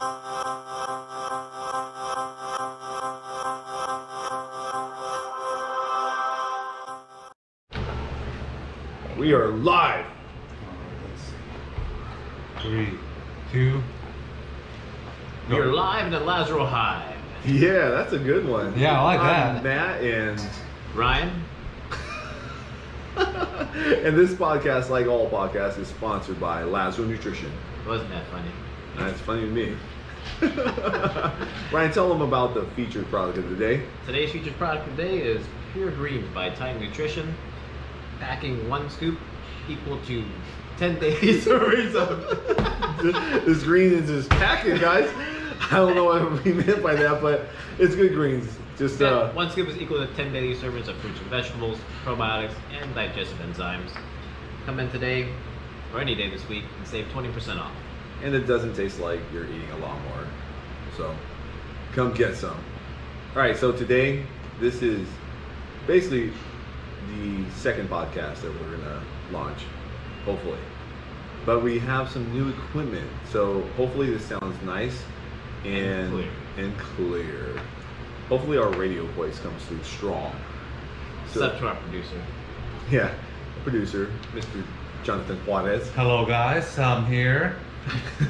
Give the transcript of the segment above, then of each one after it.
We are live. Let's see. 3, 2. We are live in the Lazaro Hive. Yeah, that's a good one. Yeah, I like I'm that. Matt and Ryan? and this podcast, like all podcasts, is sponsored by Lazaro Nutrition. Wasn't that funny? That's funny to me. Ryan, tell them about the featured product of the day. Today's featured product of the day is Pure Greens by Time Nutrition. Packing 1 scoop equal to 10 days servings of This green is just packing, guys. I don't know what we meant by that, but it's good greens. Just 1 scoop is equal to 10 daily servings of fruits and vegetables, probiotics, and digestive enzymes. Come in today or any day this week and save 20% off. and it doesn't taste like you're eating a lawnmower. So come get some. All right, so today this is basically the second podcast that we're gonna launch, hopefully. But we have some new equipment, so hopefully this sounds nice and clear. Hopefully our radio voice comes through strong. So, Except to our producer. yeah, producer, Mr. Jonathan Juarez. Hello, guys. I'm here.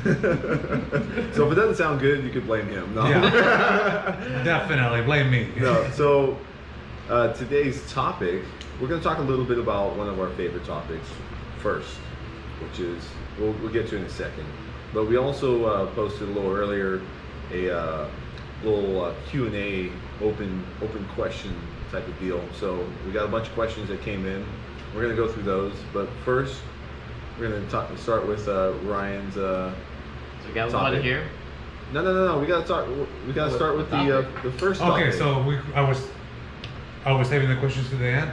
So if it doesn't sound good, you could blame him. No. Yeah, definitely. Blame me. No. So today's topic, we're going to talk a little bit about one of our favorite topics first, which is we'll get to in a second. But we also posted a little earlier a little Q&A, open question type of deal. So we got a bunch of questions that came in. We're going to go through those, but first we're going to start with Ryan's. So we got topic. one here. No. We got to start. We got to start with the first topic. Okay, so I was saving the questions to the end.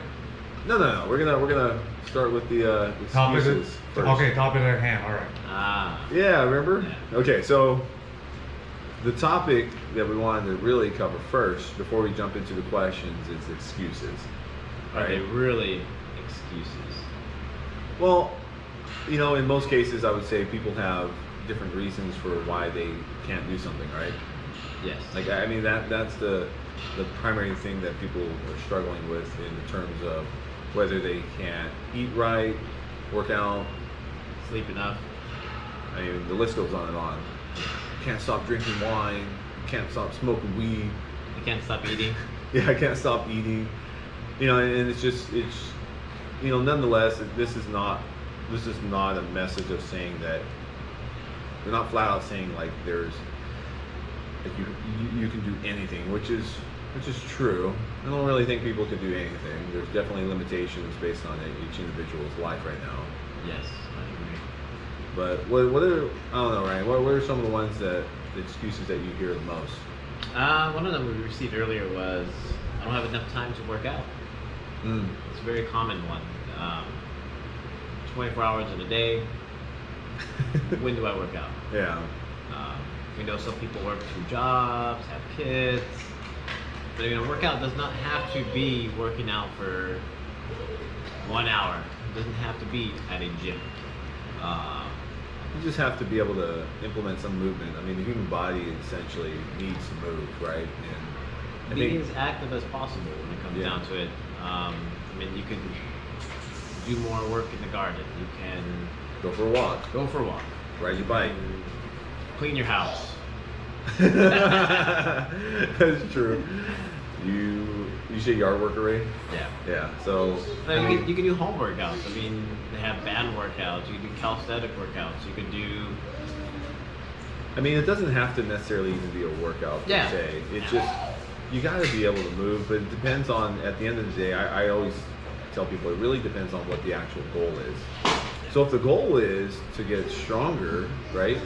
No. We're gonna start with the Topic. excuses first. Okay, topic at hand. All right. Ah. Yeah, remember? Yeah. Okay, so the topic that we wanted to really cover first, before we jump into the questions, is excuses. Are they really excuses? Well, you know, in most cases, I would say people have different reasons for why they can't do something, right? Yes. Like, I mean, that's the primary thing that people are struggling with in terms of whether they can't eat right, work out. Sleep enough. I mean, the list goes on and on. Can't stop drinking wine. Can't stop smoking weed. You can't stop eating. Yeah, I can't stop eating. You know, and it's you know, nonetheless, this is not a message of saying that we're not flat out saying like there's like you can do anything, which is true. I don't really think people can do anything. There's definitely limitations based on each individual's life right now. Yes, I agree. But what are, I don't know, Ryan, what are some of the excuses that you hear the most? One of them we received earlier was, I don't have enough time to work out. It's a very common one. 24 hours in a day. When do I work out? Yeah. We know some people work 2 jobs, have kids. But you know, workout does not have to be working out for 1 hour. It doesn't have to be at a gym. You just have to be able to implement some movement. I mean, the human body essentially needs to move, right? And I Being think, as active as possible when it comes Yeah. down to it. I mean, you can do more work in the garden. You can go for a walk, go for a walk. ride your bike. And clean your house. That's true. You say yard work already? Yeah. Yeah. So I mean, you can do home workouts. I mean, they have band workouts. You can do calisthenic workouts. You can do. I mean, it doesn't have to necessarily even be a workout per Yeah. se. It's just you got to be able to move, but it depends on. At the end of the day, I always tell people it really depends on what the actual goal is. So if the goal is to get stronger, right,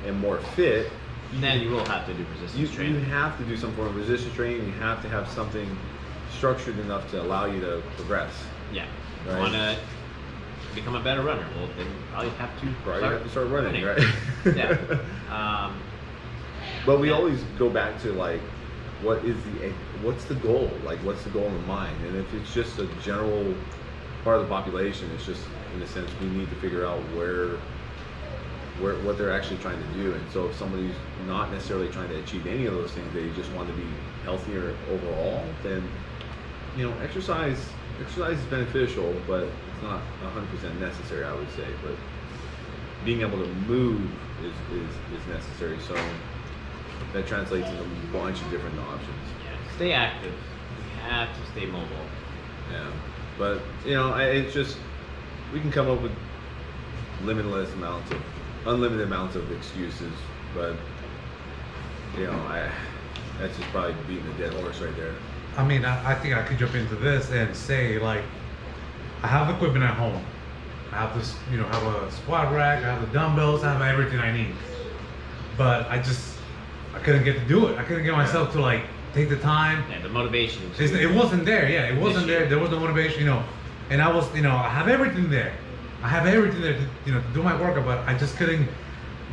and more fit, Then you will have to do resistance you training. have to do some form of resistance training. You have to have something structured enough to allow you to progress. Yeah. Right. You want to become a better runner? Well, then you probably have to. Right, you have to start running, right? Yeah. But we always go back to like, what's the goal? Like, what's the goal in mind? And if it's just a general part of the population, it's just in a sense we need to figure out where what they're actually trying to do. And so if somebody's not necessarily trying to achieve any of those things, they just want to be healthier overall, then exercise is beneficial, but it's not 100% necessary, I would say. But being able to move is necessary. So that translates into a bunch of different options. Yeah, stay active. You have to stay mobile. Yeah, but it's just we can come up with unlimited amounts of excuses, but that's just probably beating a dead horse right there. I mean, I think I could jump into this and say, like, I have equipment at home. I have this, have a squat rack, I have the dumbbells, I have everything I need. But I couldn't get to do it. I couldn't get myself to, like, take the time. Yeah, the motivation. It wasn't there. Yeah, it wasn't there. There was no motivation, And I was, I have everything there. I have everything there to do my workout, but I just couldn't.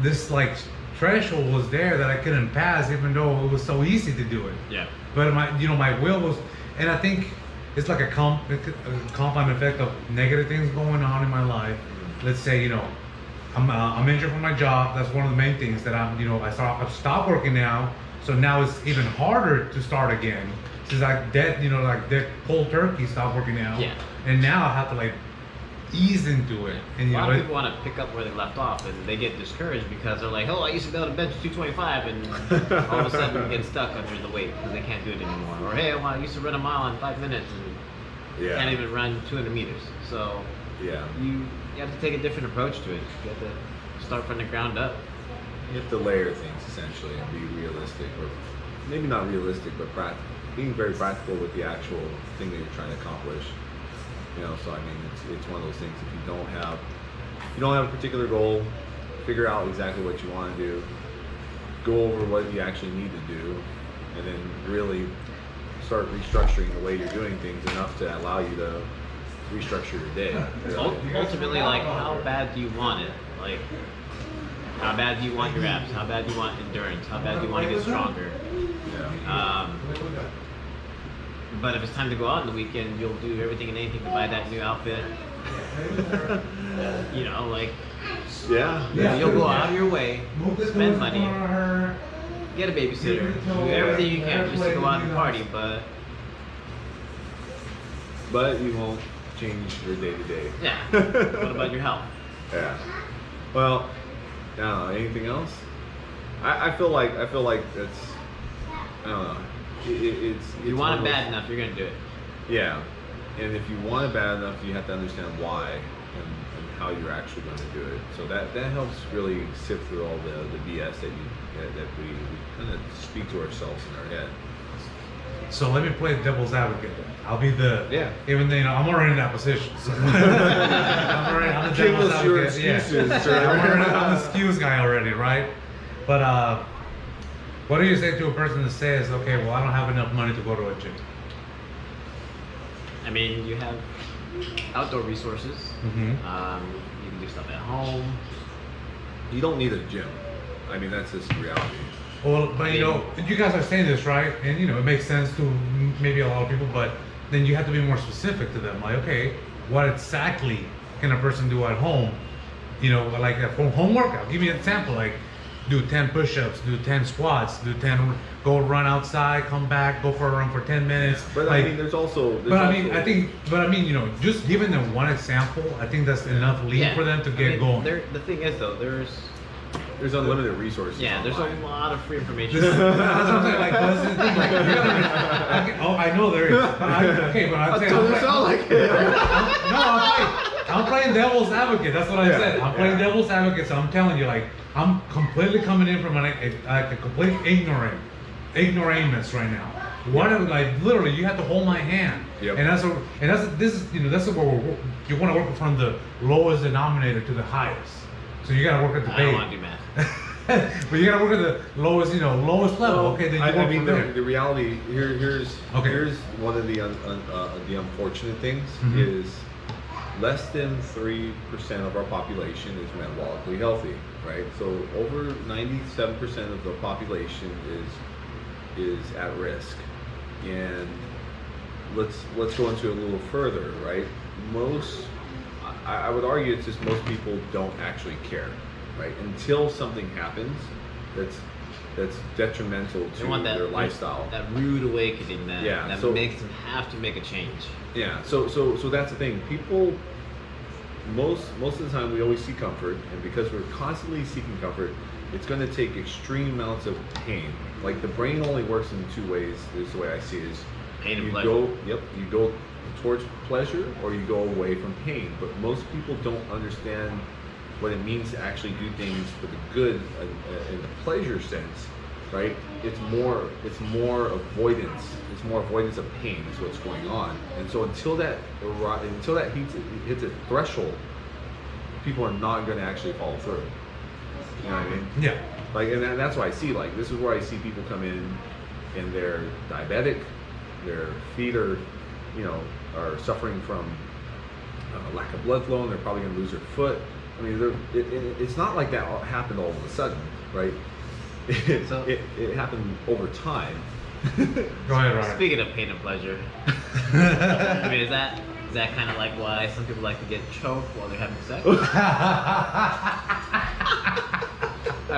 This like threshold was there that I couldn't pass, even though it was so easy to do it. Yeah. But my will was, and I think it's like a compound effect of negative things going on in my life. Let's say, I'm injured from my job. That's one of the main things that I've stopped working now. So now it's even harder to start again. Since like dead cold turkey stopped working out. Yeah. And now I have to like ease into it. And a lot of people want to pick up where they left off, and they get discouraged because they're like, oh, I used to be able to bench 225, and all of a sudden get stuck under the weight because they can't do it anymore. Or hey, well, I used to run a mile in 5 minutes and can't even run 200 meters. So you have to take a different approach to it. You have to start from the ground up. You have to layer things essentially and be realistic, or maybe not realistic, but being very practical with the actual thing that you're trying to accomplish. So I mean, it's one of those things. If you don't have a particular goal, figure out exactly what you want to do, go over what you actually need to do, and then really start restructuring the way you're doing things enough to allow you to restructure your day. Ultimately, like, how bad do you want it? Like, how bad do you want your abs? How bad do you want endurance? How bad do you want to get stronger? Yeah. But if it's time to go out on the weekend, you'll do everything and anything to buy that new outfit. Like, you'll go out of your way, spend money, get a babysitter, do everything you can just to go out and party, but you won't change your day to day. Yeah. What about your health? Yeah. Well, I don't know. Anything else? I feel like that's, I don't know. It's you want it bad enough, you're gonna do it. Yeah, and if you want it bad enough, you have to understand why and how you're actually going to do it. So that helps really sift through all the BS that we kind of speak to ourselves in our head. So let me play devil's advocate. I'll be even though I'm already in that position. So I'm the Give devil's us your advocate. excuses, Yeah. I'm the excuse guy already, right? But what do you say to a person that says, okay, well, I don't have enough money to go to a gym? I mean, you have outdoor resources. Mm-hmm. You can do stuff at home. You don't need a gym. I mean, that's just reality. Well, but you guys are saying this, right? And it makes sense to maybe a lot of people, but then you have to be more specific to them. Like, okay, what exactly can a person do at home? Like a home workout. Give me an example, like do 10 push-ups, do 10 squats, go run outside, come back, go for a run for 10 minutes. But like, I mean, there's also. Just giving them one example, I think that's enough lead for them to get going. The thing is, though, there's unlimited resources. Yeah, there's a lot of free information. That's what I'm saying. Like, that's the thing. Like, I know there is. But I'm saying. Doesn't sound like it. I'm playing devil's advocate. That's what I said. I'm playing devil's advocate. So I'm telling you, like, I'm completely coming in from a complete ignoramus right now. Literally, you have to hold my hand. Yep. That's where you want to work from the lowest denominator to the highest. So you gotta work at the base. I don't want to do math. But you gotta work at the lowest level. Okay, then you work from there. The reality here's one of the unfortunate things is less than 3% of our population is metabolically healthy, right? So over 97% of the population is at risk, and let's go into it a little further, right? I would argue it's just most people don't actually care. right? Until something happens that's detrimental They to want that their lifestyle. that rude awakening that Yeah, that so- makes them have to make a change. Yeah, so that's the thing. People, most of the time, we always seek comfort, and because we're constantly seeking comfort, it's going to take extreme amounts of pain. Like the brain only works in two ways. This is the way I see it: is Pain and you pleasure. you go towards pleasure, or you go away from pain. But most people don't understand what it means to actually do things for the good in the pleasure sense, right? It's more avoidance. It's more avoidance of pain is what's going on. And so until that hits a threshold, people are not going to actually follow through. You know what I mean? Yeah. Like, and that's why I see, like, this is where I see people come in and they're diabetic, their feet are, are suffering from lack of blood flow, and they're probably going to lose their foot. I mean, it's not like that happened all of a sudden, right? It happened over time. Go ahead, Ryan. Speaking of pain and pleasure, I mean, is that kind of like why some people like to get choked while they're having sex? All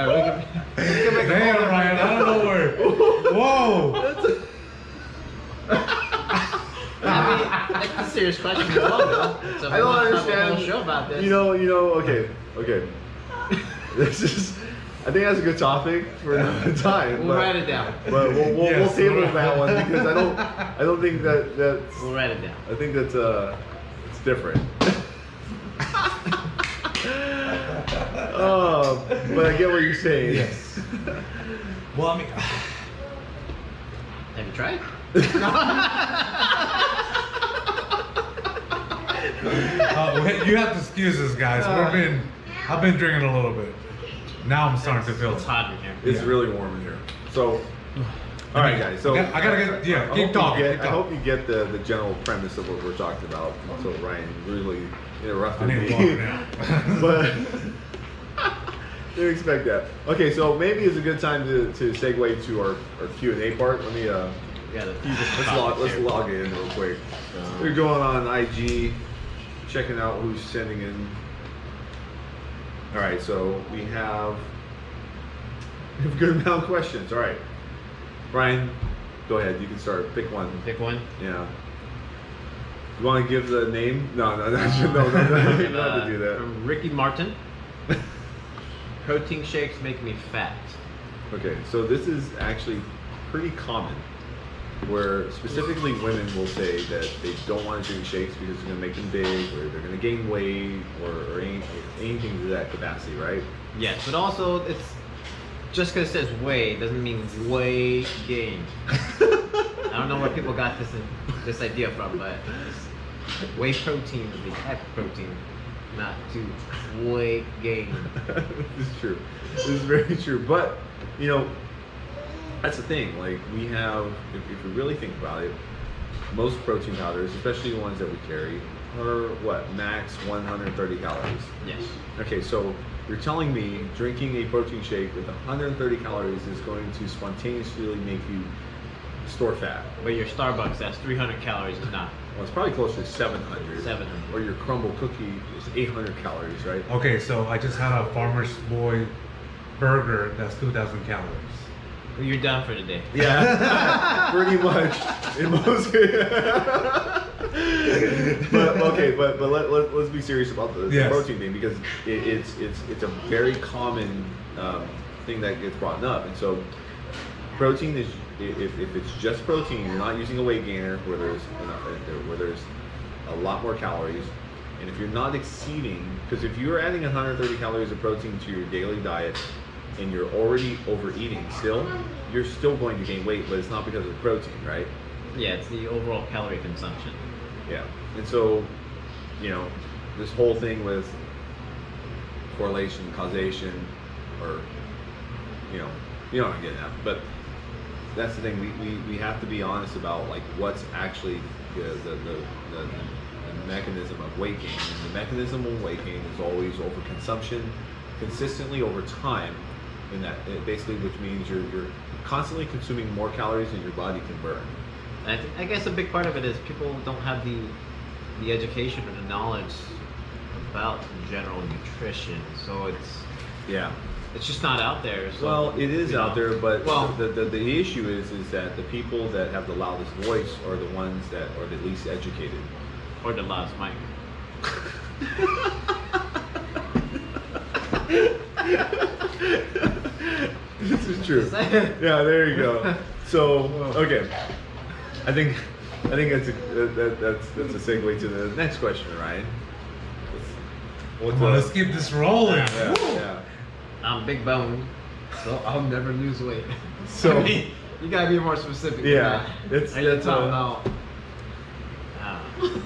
right, we can make a Damn, whole Ryan, different- I don't know where. Whoa. I mean, that's a serious question as well, though. So I don't we want to have a understand. whole show about this. Okay. This is. I think that's a good topic for another time. We'll write it down. But we'll Yes, table we'll- that one because I don't think that's. We'll write it down. I think that's it's different. Oh, but I get what you're saying. Yes. Well, I mean, Have you tried? you have to excuse us, guys. I've been drinking a little bit. Now I'm starting to feel It's hot in here. It's really warm in here. So, all right, guys. So I gotta get. Yeah, I keep hope talking. you Keep get, I talking. hope you get the general premise of what we're talking about. So Ryan really interrupted I need me. water now. But didn't expect that. Okay, so maybe it's a good time to segue to our Q&A part. Let me We got a few different let's topics here. log in real quick. We're going on IG, checking out who's sending in. All right, so we have a good amount of questions. All right, Brian, go ahead. You can start. Pick one. Pick one. Yeah. You want to give the name? No. You don't have to do that. From Ricky Martin. Protein shakes make me fat. Okay, so this is actually pretty common, where specifically women will say that they don't want to drink shakes because it's going to make them big, or they're going to gain weight, or anything to that capacity, right? Yes, but also it's just because it says whey doesn't mean whey gain. I don't know where people got this idea from, but whey protein is the type of protein, not to whey gain. This is true. This is very true. But, that's the thing. Like, we have, if you really think about it, most protein powders, especially the ones that we carry, are what? Max 130 calories. Yes. Okay, so you're telling me drinking a protein shake with 130 calories is going to spontaneously make you store fat. But your Starbucks that's 300 calories is not. Well, it's probably closer to 700. 700. Or your crumble cookie is 800 calories, right? Okay, so I just had a Farmer's Boy burger that's 2,000 calories. You're done for today. Yeah, pretty much. In most. but let's be serious about the Yes. protein thing, because it's a very common thing that gets brought up, and so protein is, if it's just protein, you're not using a weight gainer where there's a lot more calories, and if you're not exceeding, because if you're adding 130 calories of protein to your daily diet and you're already overeating still, you're still going to gain weight, but it's not because of the protein, right? Yeah, it's the overall calorie consumption. Yeah. And so, this whole thing with correlation, causation, or, you know what I'm getting at. But that's the thing. We have to be honest about, like, what's actually the mechanism of weight gain. And the mechanism of weight gain is always overconsumption, consistently over time. And that basically, which means you're constantly consuming more calories than your body can burn. And I guess a big part of it is people don't have the education or the knowledge about general nutrition. So Yeah. It's just not out there. So, Well, it is out there, but well, the issue is that the people that have the loudest voice are the ones that are the least educated. or the last mic. This is true. Just saying. Yeah, there you go. So, okay, I think that's a segue to the next question, Ryan. Come on, let's keep this rolling. Yeah, Woo. yeah. I'm big boned, so I'll never lose weight. So- I mean, you gotta be more specific. than Yeah, that. it's- Are you that's talking a- about?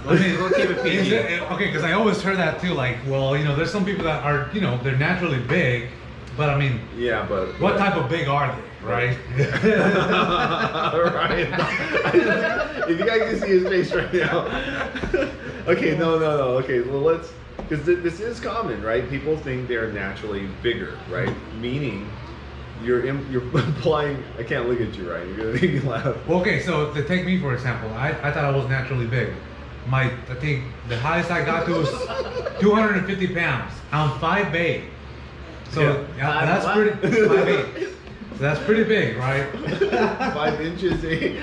I mean, We'll keep it PG. okay, because I always heard that too. Like, well, there's some people that are, they're naturally big, but I mean, Yeah, but what type of big are they, right? Ryan, if you guys can see his face right now. Okay, no. Okay, well because this is common, right? People think they're naturally bigger, right? Meaning, you're implying. I can't look at you, Ryan. You're gonna make me laugh. Well, okay, so to take me for example, I thought I was naturally big. I think the highest I got to was 250 pounds. I'm 5'8". So Yeah. that's What? pretty 5'8". So that's pretty big, right? 5 inches, eh?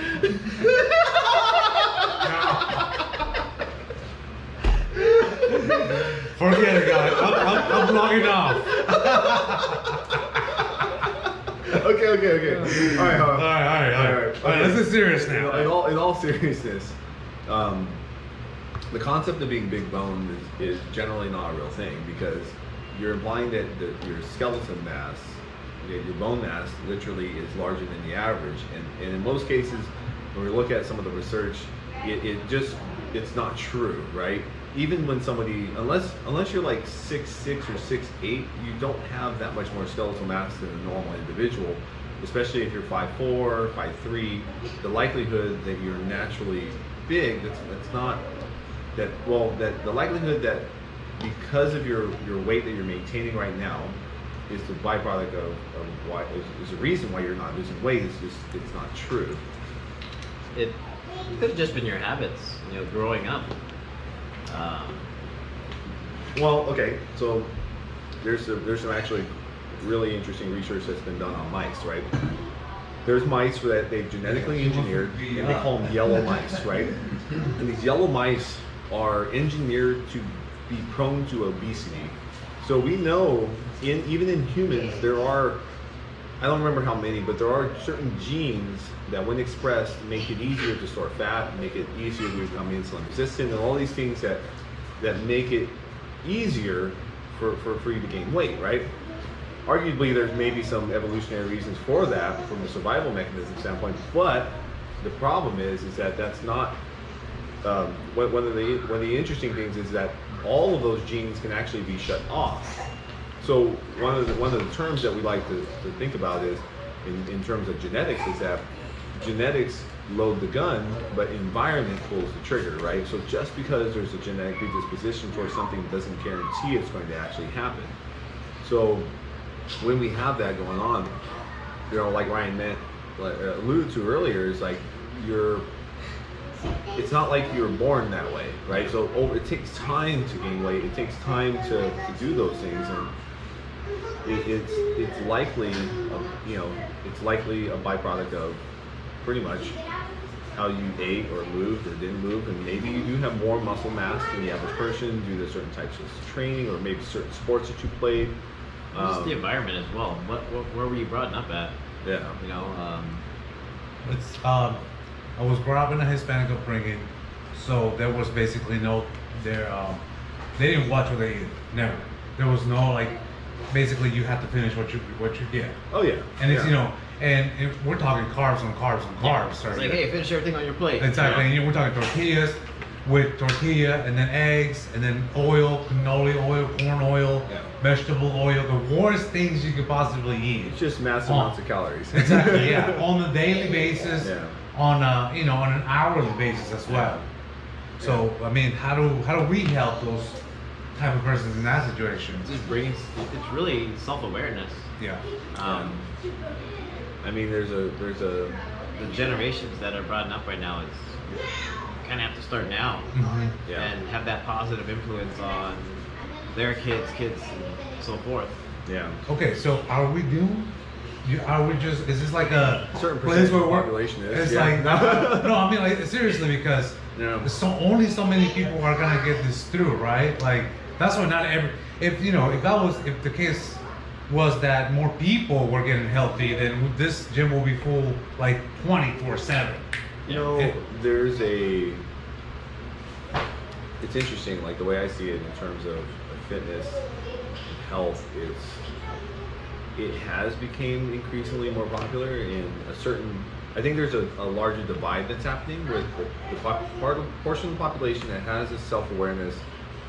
Forget it, guys. I'm logging off. Okay. All right, All right. This is serious now. In all seriousness, the concept of being big boned is generally not a real thing, because you're implying that your skeleton mass, your bone mass, literally is larger than the average, and in most cases, when we look at some of the research, it's not true, right? Even when somebody, unless you're like 6'6" or 6'8", you don't have that much more skeletal mass than a normal individual, especially if you're 5'4", 5'3". The likelihood that you're naturally big, that's not that, well, that the likelihood that because of your weight that you're maintaining right now is the byproduct of why is the reason why you're not losing weight, it's not true. It could have just been your habits, growing up. Well, okay, so there's some actually really interesting research that's been done on mice, right? There's mice that they've genetically engineered, and they call them yellow mice, right? And these yellow mice are engineered to be prone to obesity. So we know, even in humans, there are, I don't remember how many, but there are certain genes that when expressed make it easier to store fat, make it easier to become insulin resistant, and all these things that make it easier for you to gain weight, right? Arguably, there's maybe some evolutionary reasons for that from the survival mechanism standpoint, but the problem is that that's not, one of the interesting things is that all of those genes can actually be shut off. So one of the terms that we like to think about is, in terms of genetics, is that genetics load the gun, but environment pulls the trigger, right? So just because there's a genetic predisposition towards something doesn't guarantee it's going to actually happen. So when we have that going on, like Ryan alluded to earlier, is like it's not like you were born that way, right? So it takes time to gain weight. It takes time to do those things, and it's likely, it's likely a byproduct of pretty much how you ate or moved or didn't move, and maybe you do have more muscle mass than the average person due to certain types of training or maybe certain sports that you played. Just the environment as well. Where were you brought up at? Yeah. It's I was brought up in a Hispanic upbringing, so there was basically they didn't watch what they ate. Never. There was no basically you have to finish what you get. Oh yeah. And it's yeah. and we're talking carbs on carbs on carbs. It's Right? like, hey, finish everything on your plate. Exactly. And we're talking tortillas with tortilla, and then eggs, and then oil, canola oil, corn oil, Yeah. vegetable oil, the worst things you could possibly eat. It's just massive amounts of calories. Exactly, yeah. On a daily basis, Yeah. on on an hourly basis as well. So I mean, how do we help those type of persons in that situation? It's really self-awareness. Yeah. I mean, there's a The generations that are brought up right now, you kind of have to start now Yeah. and have that positive influence on their kids, and so forth. Yeah. Okay, so are we doomed? Are we just? Is this like a Certain place percentage where of the we're? population is, It's yeah. like no, I mean like seriously because Yeah. so only so many people are gonna get this through, right? Like that's why not every. If you know, if the case was that more people were getting healthy, then this gym will be full like 24/7. You know, there's a. It's interesting, like the way I see it in terms of fitness and health. It has become increasingly more popular in a certain. I think there's a larger divide that's happening with portion of the population that has this self-awareness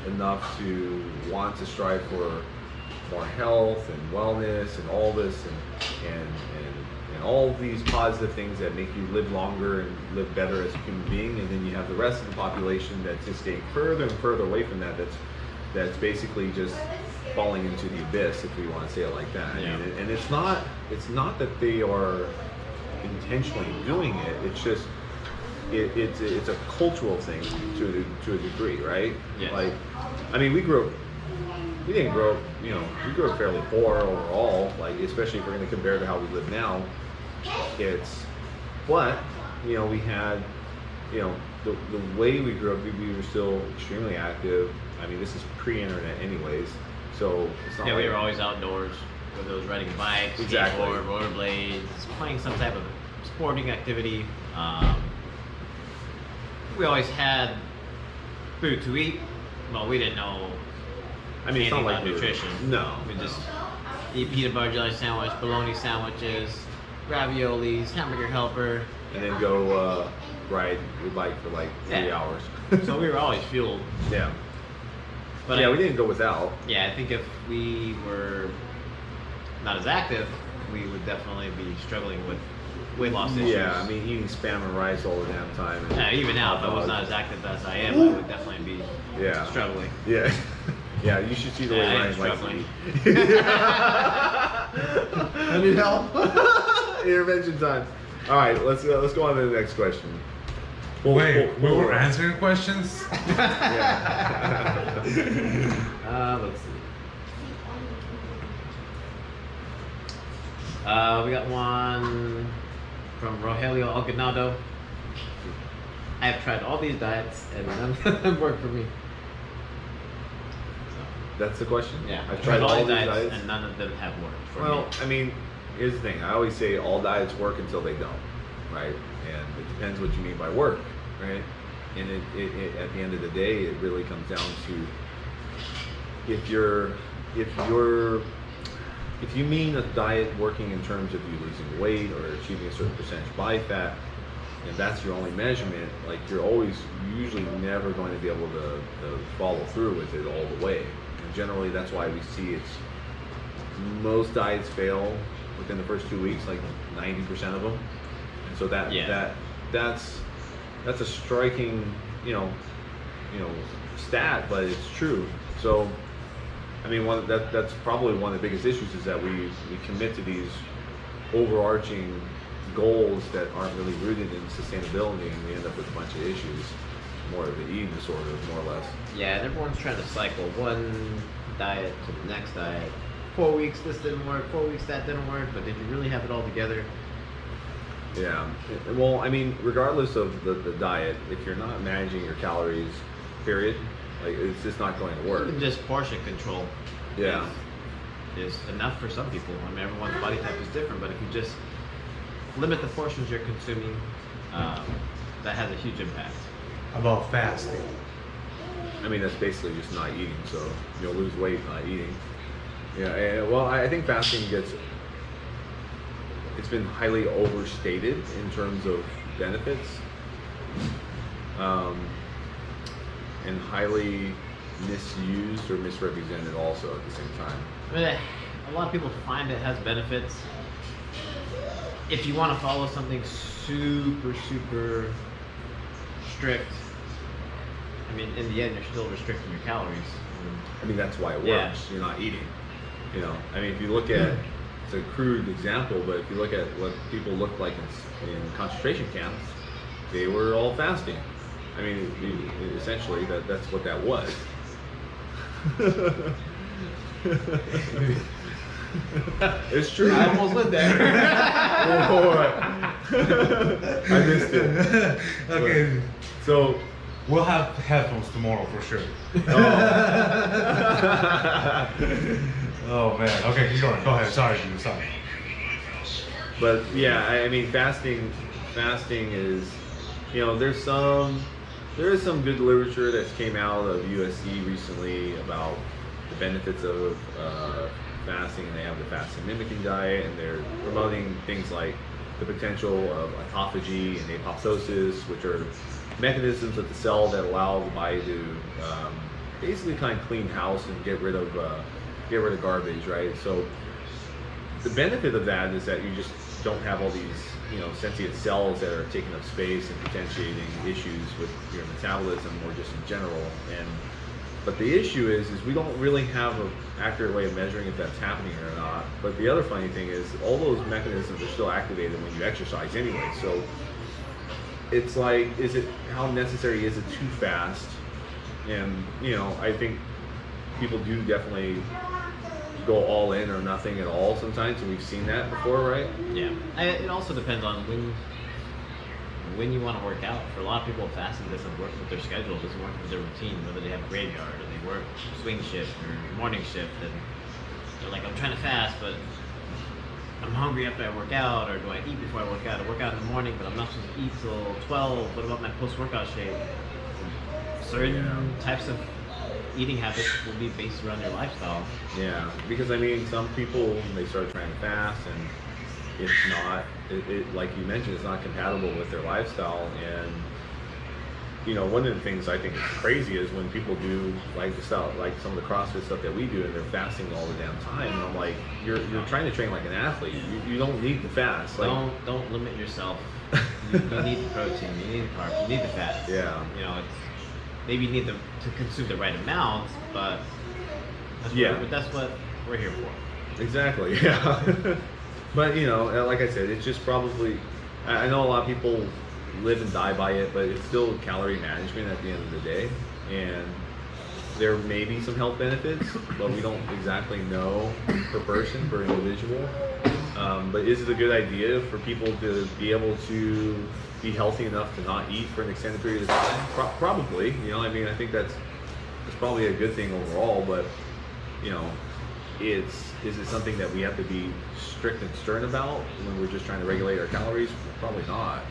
enough to want to strive for more health and wellness and all this and all these positive things that make you live longer and live better as a human being, and then you have the rest of the population that's just getting further and further away from that. That's basically just falling into the abyss, if we want to say it like that. Yeah. I mean, and it's not that they are intentionally doing it. It's just it's a cultural thing to a degree, right? Yeah. Like, I mean, we didn't grow up, we grew up fairly poor overall, like, especially if we're going to compare to how we live now. But we had, the way we grew up, we were still extremely active. I mean, this is pre-internet anyways, so it's not Yeah, like, we were always outdoors, whether it was riding bikes, Exactly. skateboard, rollerblades, playing some type of sporting activity. We always had food to eat. Well, we didn't know I mean, it's anything not like about we were- nutrition. No. We just eat peanut butter jelly sandwich, bologna sandwiches, raviolis, hamburger helper. And then go ride your bike for like 3 Yeah. hours. So we were always fueled. Yeah. But Yeah, I, we didn't go without. Yeah, I think if we were not as active, we would definitely be struggling with weight loss issues. Yeah, I mean, eating spam and rice all the damn time. And Even now, if I was not as active as I am, I would definitely be Yeah. struggling. Yeah. Yeah, you should see the way Yeah, I Ryan am likes to struggling. eat. I need help. Intervention time. All right, let's go on to the next question. Wait, we were answering questions? Yeah. Let's see. We got one from Rogelio Alganado. I have tried all these diets and none of them work for me. That's the question? Yeah, I've tried all these diets. and none of them have worked for Well, me. I mean, here's the thing. I always say all diets work until they don't, right? And it depends what you mean by work, right? And it at the end of the day, it really comes down to if you mean a diet working in terms of you losing weight or achieving a certain percentage body fat, and that's your only measurement, like you're usually never going to be able to follow through with it all the way. And generally, that's why we see most diets fail within the first 2 weeks, like 90% of them. And so that's a striking, stat, but it's true. So, I mean, that's probably one of the biggest issues is that we commit to these overarching goals that aren't really rooted in sustainability, and we end up with a bunch of issues, more of an eating disorder, more or less. Yeah, and everyone's trying to cycle one diet to the next diet. 4 weeks this didn't work, 4 weeks that didn't work, but did you really have it all together? Yeah. Well, I mean, regardless of the diet, if you're not managing your calories, period, like it's just not going to work. Even just portion control Yeah. is enough for some people. I mean, everyone's body type is different, but if you just limit the portions you're consuming, that has a huge impact. About fasting. I mean, that's basically just not eating, so you'll lose weight not eating. Yeah, and, well, I think fasting it's been highly overstated in terms of benefits, and highly misused or misrepresented also at the same time. I mean, a lot of people find it has benefits. If you want to follow something super, super strict, I mean, in the end, you're still restricting your calories. I mean, that's why it works. Yeah. You're not eating. I mean, if you look at, it's a crude example, but if you look at what people looked like in concentration camps, they were all fasting. I mean, essentially, that's what that was. It's true. I almost went there. I missed it. Okay, So, we'll have headphones tomorrow for sure. Oh man. Okay, keep going. Go ahead. Sorry, dude. Sorry. but yeah, I mean, fasting is, there is some good literature that's came out of USC recently about the benefits of fasting, and they have the fasting mimicking diet, and they're promoting things like the potential of autophagy and apoptosis, which are mechanisms of the cell that allow the body to basically kind of clean house and get rid of garbage, right? So the benefit of that is that you just don't have all these sentient cells that are taking up space and potentiating issues with your metabolism or just in general. But the issue is we don't really have an accurate way of measuring if that's happening or not. But the other funny thing is all those mechanisms are still activated when you exercise anyway. So it's like, how necessary is it to fast? And I think people do definitely go all in or nothing at all sometimes, and we've seen that before, right? Yeah. It also depends on when you want to work out. For a lot of people, fasting doesn't work with their schedule, doesn't work with their routine, whether they have graveyard or they work swing shift or morning shift, and they're like, I'm trying to fast, but I'm hungry after I work out, or do I eat before I work out? I work out in the morning, but I'm not supposed to eat till 12. What about my post-workout shake? Certain types of eating habits will be based around your lifestyle. Yeah, because I mean, some people, when they start trying to fast, and it's not, like you mentioned, it's not compatible with their lifestyle. And one of the things I think is crazy is when people do like the stuff, like some of the CrossFit stuff that we do, and they're fasting all the damn time. And I'm like, you're trying to train like an athlete. You don't need to fast. Like, Don't limit yourself. You need the protein. You need the carbs. You need the fat. Yeah. It's maybe you need to consume the right amounts, but that's what we're here for. Exactly. Yeah. But like I said, it's just probably, I know a lot of people live and die by it, but it's still calorie management at the end of the day, and there may be some health benefits, but we don't exactly know per person, per individual. But is it a good idea for people to be able to be healthy enough to not eat for an extended period of time? Probably. I mean, I think that's probably a good thing overall, but is it something that we have to be strict and stern about when we're just trying to regulate our calories? Probably not.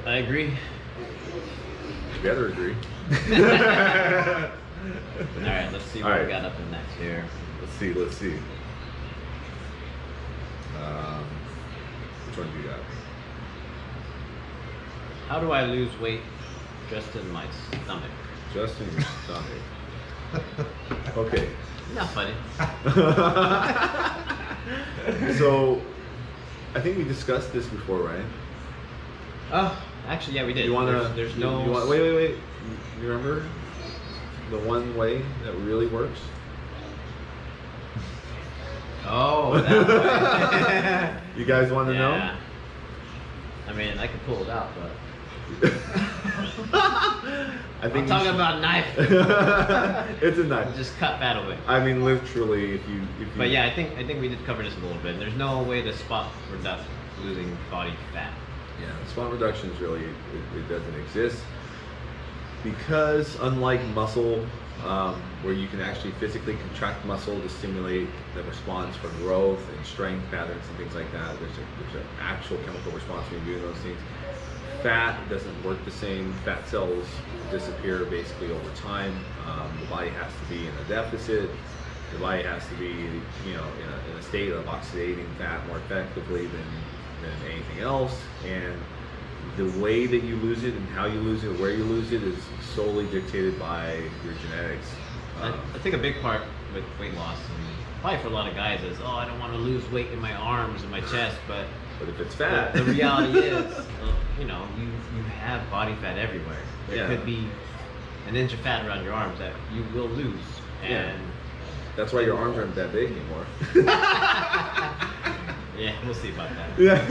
I agree. You better agree. All right, let's see what we got up in next here. Let's see. Which one do you got? How do I lose weight just in my stomach? Just in your stomach. Okay. Not funny. So, I think we discussed this before, right? Oh, actually, yeah, we did. You wanna? There's no. Wait. You remember the one way that really works? Oh, that way. You guys want to know? I mean, I could pull it out, but. I think I'm talking about a knife. It's a knife. Just cut fat away. I mean, literally, if you. But yeah, I think we did cover this a little bit. There's no way to spot losing body fat. Yeah, spot reduction is really, it doesn't exist, because unlike muscle, where you can actually physically contract muscle to stimulate the response for growth and strength patterns and things like that, there's an actual chemical response when you're doing those things. Fat doesn't work the same. Fat cells disappear basically over time. The body has to be in a deficit. The body has to be, in a state of oxidating fat more effectively than anything else. And the way that you lose it and how you lose it, where you lose it, is solely dictated by your genetics. I think a big part with weight loss, and probably for a lot of guys, is I don't want to lose weight in my arms and my chest, but if it's fat, the reality is, you have body fat everywhere. There could be an inch of fat around your arms that you will lose, and that's why your arms aren't that big anymore. Yeah, we'll see about that. Yeah.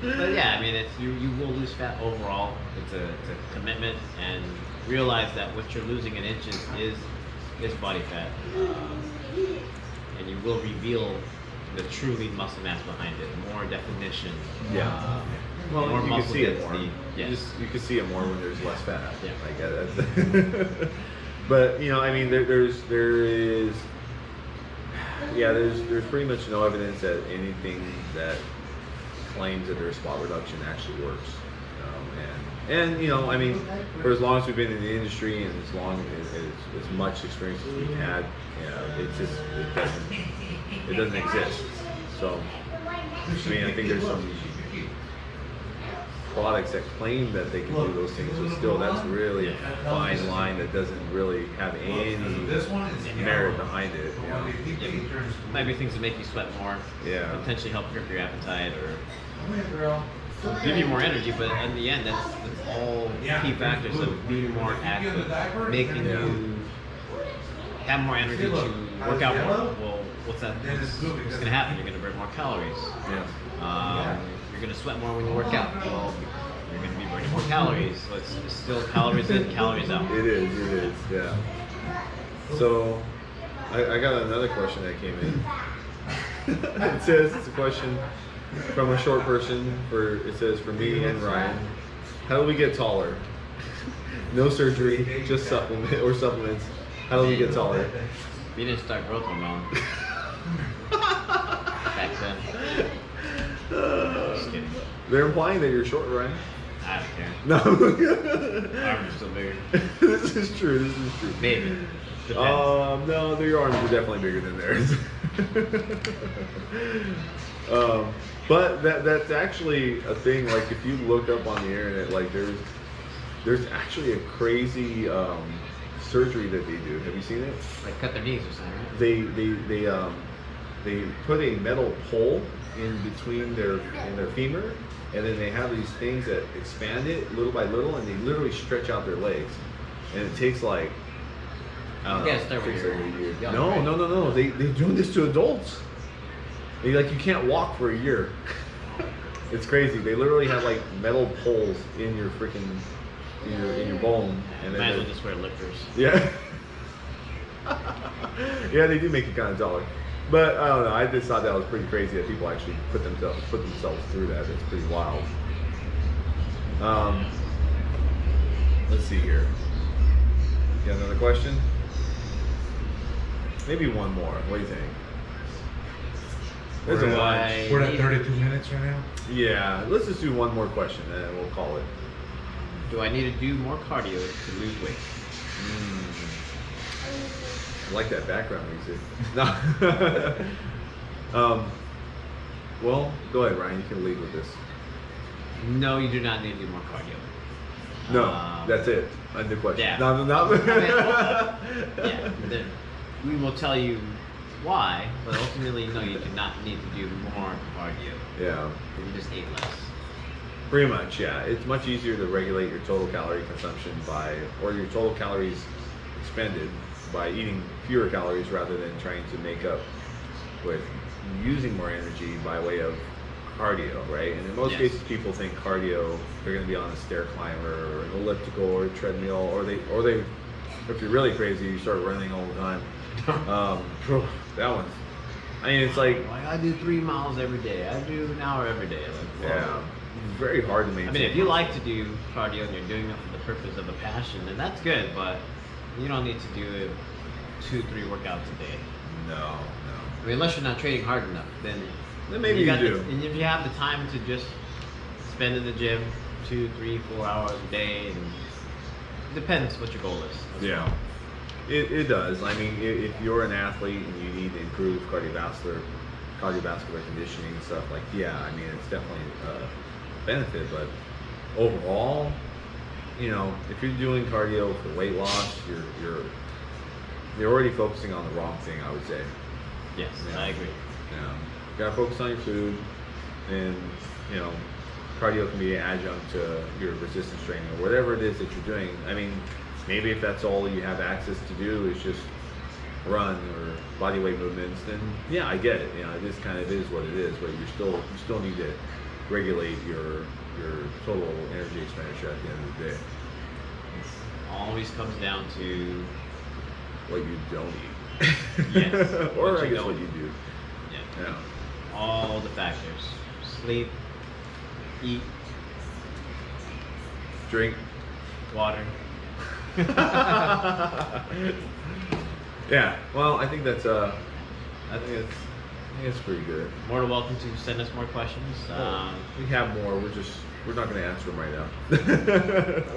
But yeah, I mean, you will lose fat overall. It's a commitment, and realize that what you're losing in inches is body fat. and you will reveal the true lean muscle mass behind it, more definition. Yeah. Well, more you can muscle see it more. density. Yes. You can see it more when there's less fat. Yeah. That's but I mean, there is there's pretty much no evidence that anything that claims that there's spot reduction actually works. And I mean, for as long as we've been in the industry and as much experience as we've had, it doesn't exist. So I mean, I think there's some products that claim that they can do those things, but still that's really a fine line that doesn't really have any merit behind it. Might be things that make you sweat more, potentially help curb your appetite or give you more energy, but in the end that's all key factors of being more active, making you have more energy to work out more. Well, what's going to happen? You're going to burn more calories. You're going to sweat more when you work out. Well, you're going to be burning more calories. So it's still calories in, calories out. It is, yeah. So, I got another question that came in. It says, it's a question from a short person. It says, for me and Ryan, how do we get taller? No surgery, just supplements. How do we get taller? We didn't start growth hormone back then. Just kidding. They're implying that you're short, Ryan. I don't care. No. Arms are still bigger. This is true. Maybe. Depends. No, your arms are definitely bigger than theirs. But that's actually a thing. Like, if you look up on the internet, like there's actually a crazy surgery that they do. Have you seen it? Like cut their knees or something, right? They put a metal pole in between their femur, and then they have these things that expand it little by little, and they literally stretch out their legs. And it takes like You gotta start with your young, No, right? no. They're doing this to adults. You can't walk for a year. It's crazy. They literally have like metal poles in your freaking in your bone, and Might as well then just wear lifters. yeah. Yeah, they do make you kind of taller. But I don't know. I just thought that was pretty crazy that people actually put themselves through that. It's pretty wild. Let's see here. You got another question? Maybe one more. What do you think? There's a bunch. We're at 32 minutes right now. Yeah, let's just do one more question and then we'll call it. Do I need to do more cardio to lose weight? I like that background music. No. Well, go ahead, Ryan. You can lead with this. No, you do not need to do more cardio. No, that's it. End the question. Yeah. No. Yeah, then we will tell you why, but ultimately, no, you do not need to do more cardio. Yeah. You just eat less. Pretty much, yeah. It's much easier to regulate your total calorie consumption or your total calories expended by eating fewer calories rather than trying to make up with using more energy by way of cardio, right? And in most cases, people think cardio, they're going to be on a stair climber or an elliptical or a treadmill, or they, if you're really crazy, you start running all the time. That one. I mean, it's like I do 3 miles every day. I do an hour every day. yeah, very hard to maintain. I mean, if you like to do cardio and you're doing it for the purpose of a passion, then that's good, but you don't need to do 2-3 workouts a day. No. I mean, unless you're not training hard enough, then Maybe you do. And if you have the time to just spend in the gym 2, 3, 4 hours a day, and it depends what your goal is. Yeah, it does. I mean, if you're an athlete and you need to improve cardiovascular conditioning and stuff, like, yeah, I mean, it's definitely a benefit. But overall, if you're doing cardio for weight loss, you're already focusing on the wrong thing, I would say. Yes, Yeah. I agree. Yeah, you gotta focus on your food, and cardio can be an adjunct to your resistance training or whatever it is that you're doing. I mean, maybe if that's all you have access to do is just run or body weight movements, then yeah, I get it. This kind of is what it is, but you still need to regulate your total energy expenditure at the end of the day. Always comes down to What you don't eat. Yes. Or What I you guess don't. what you do. Yeah. Yeah. All the factors: sleep, eat, Drink. water. Yeah. Well, I think that's I think it's pretty good. More than welcome to send us more questions. We have more. We're not going to answer them right now.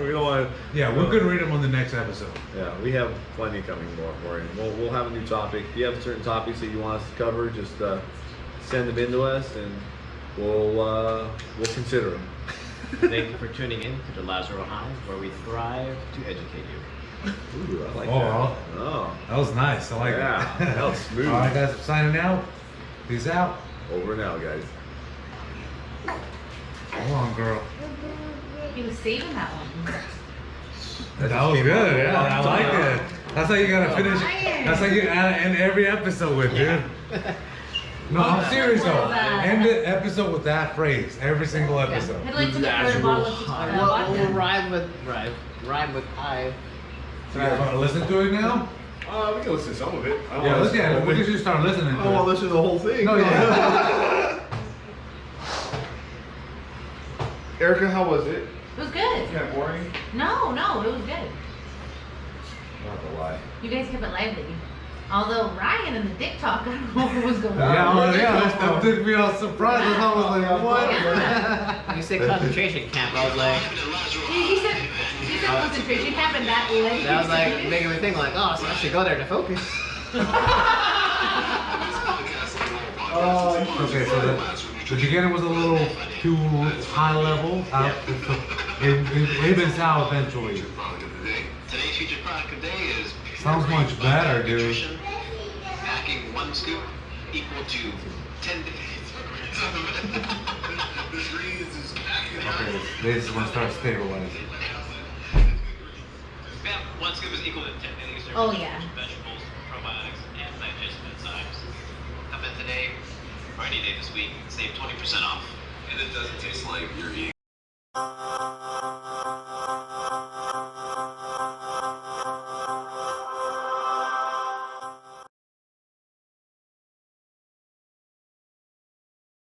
We don't want to. Yeah, we're gonna read them on the next episode. Yeah, we have plenty coming more in. We'll have a new topic. If you have certain topics that you want us to cover, just send them in to us, and we'll consider them. Thank you for tuning in to the Lazaro Hive, where we thrive to educate you. Ooh, I like Oh, that. well. Oh, That was nice. I like yeah, it. that was smooth. All right, guys, I'm signing out. Peace out. Over and out, guys. Hold on, girl. He was saving that one. That was good. Yeah, I like it. That's how you gotta finish. That's how you end every episode with, dude. No, I'm serious though. End the episode with that phrase. Every single episode. I'd like to the third bottle of We'll vodka. rhyme with hive. Listen to it now. We can listen to some of it. Yeah, let's get it. We can just start listening I don't want to to listen to the whole thing. No, yeah. Erica, how was it? It was good. Kind of boring. No, it was good. Not to lie. You guys kept it lively. Although Ryan and the dick talk, I don't know what was going on. That took me all surprised. I was like, what? Yeah. You said concentration camp. I was like, He said concentration camp and that led that was like to making me think like, oh, so I should go there to focus. Okay, so the beginning was a little too high level. It evens out eventually. Today's featured product of the day is Sounds much better, dude. nutrition. Packing 1 scoop equal to 10 days. This reads is Okay, this is gonna start stabilizing. Bam, 1 scoop is equal to 10 daily servings Oh, of yeah. vegetables, probiotics, and digestive enzymes. Come in today or any day this week, save 20% off. And it doesn't taste like you're eating.